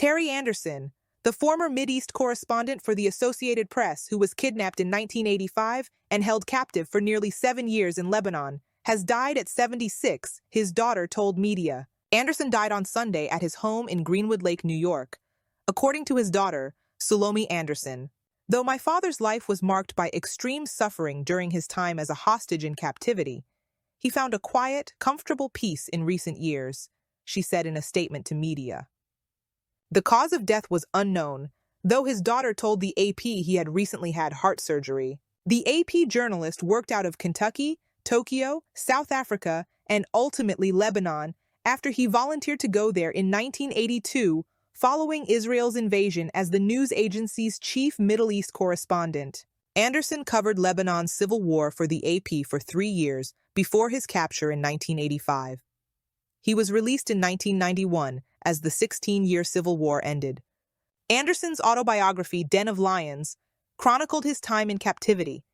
Terry Anderson, the former Mideast correspondent for the Associated Press who was kidnapped in 1985 and held captive for nearly 7 years in Lebanon, has died at 76, his daughter told media. Anderson died on Sunday at his home in Greenwood Lake, New York. According to his daughter, Sulome Anderson, "Though my father's life was marked by extreme suffering during his time as a hostage in captivity, he found a quiet, comfortable peace in recent years," she said in a statement to media. The cause of death was unknown, though his daughter told the AP he had recently had heart surgery. The AP journalist worked out of Kentucky, Tokyo, South Africa, and ultimately Lebanon after he volunteered to go there in 1982 following Israel's invasion as the news agency's chief Middle East correspondent. Anderson covered Lebanon's civil war for the AP for 3 years before his capture in 1985. He was released in 1991 as the 16-year civil war ended. Anderson's autobiography, Den of Lions, chronicled his time in captivity.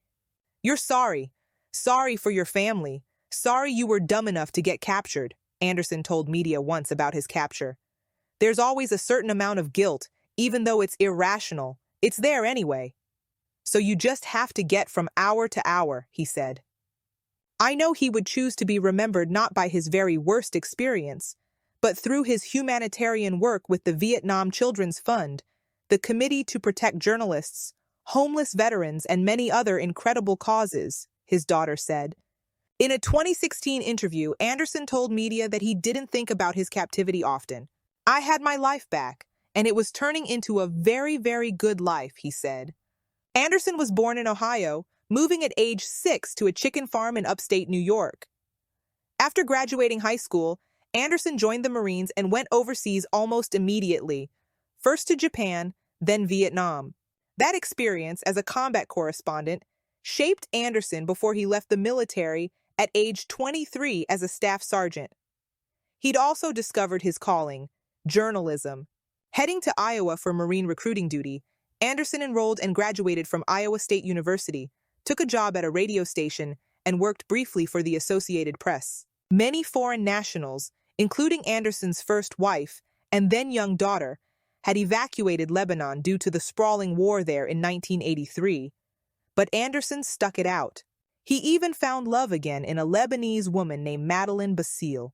"You're sorry. Sorry for your family. Sorry you were dumb enough to get captured," Anderson told media once about his capture. "There's always a certain amount of guilt, even though it's irrational. It's there anyway. So you just have to get from hour to hour," he said. I know he would choose to be remembered not by his very worst experience, but through his humanitarian work with the Vietnam Children's Fund, the Committee to Protect Journalists, homeless veterans, and many other incredible causes, his daughter said. In a 2016 interview, Anderson told media that he didn't think about his captivity often. "I had my life back, and it was turning into a very, very good life," he said. Anderson was born in Ohio, moving at age 6 to a chicken farm in upstate New York. After graduating high school, Anderson joined the Marines and went overseas almost immediately, first to Japan, then Vietnam. That experience as a combat correspondent shaped Anderson before he left the military at age 23 as a staff sergeant. He'd also discovered his calling, journalism. Heading to Iowa for Marine recruiting duty, Anderson enrolled and graduated from Iowa State University, took a job at a radio station, and worked briefly for the Associated Press. Many foreign nationals, including Anderson's first wife and then young daughter, had evacuated Lebanon due to the sprawling war there in 1983. But Anderson stuck it out. He even found love again in a Lebanese woman named Madeline Basile.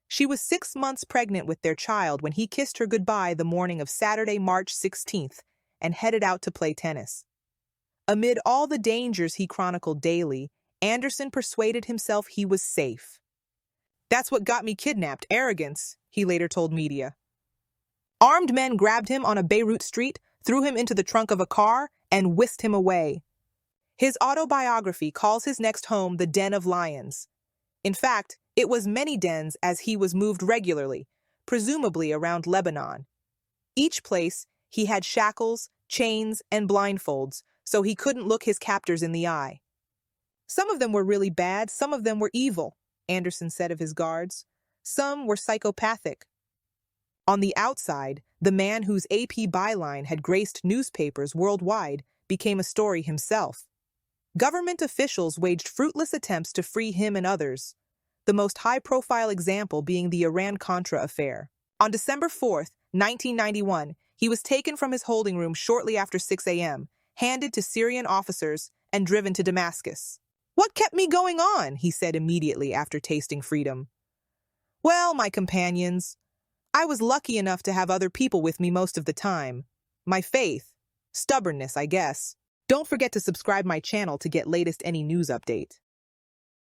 She was 6 months pregnant with their child when he kissed her goodbye the morning of Saturday, March 16th, and headed out to play tennis. Amid all the dangers he chronicled daily, Anderson persuaded himself he was safe. "That's what got me kidnapped, arrogance," he later told media. Armed men grabbed him on a Beirut street, threw him into the trunk of a car, and whisked him away. His autobiography calls his next home the Den of Lions. In fact, it was many dens as he was moved regularly, presumably around Lebanon. Each place, he had shackles, chains, and blindfolds, so he couldn't look his captors in the eye. "Some of them were really bad, some of them were evil," Anderson said of his guards. "Some were psychopathic." On the outside, the man whose AP byline had graced newspapers worldwide became a story himself. Government officials waged fruitless attempts to free him and others, the most high-profile example being the Iran-Contra affair. On December 4, 1991, he was taken from his holding room shortly after 6 a.m., handed to Syrian officers, and driven to Damascus. "What kept me going on?" he said immediately after tasting freedom. "Well, my companions. I was lucky enough to have other people with me most of the time. My faith. Stubbornness, I guess. Don't forget to subscribe my channel to get latest any news update.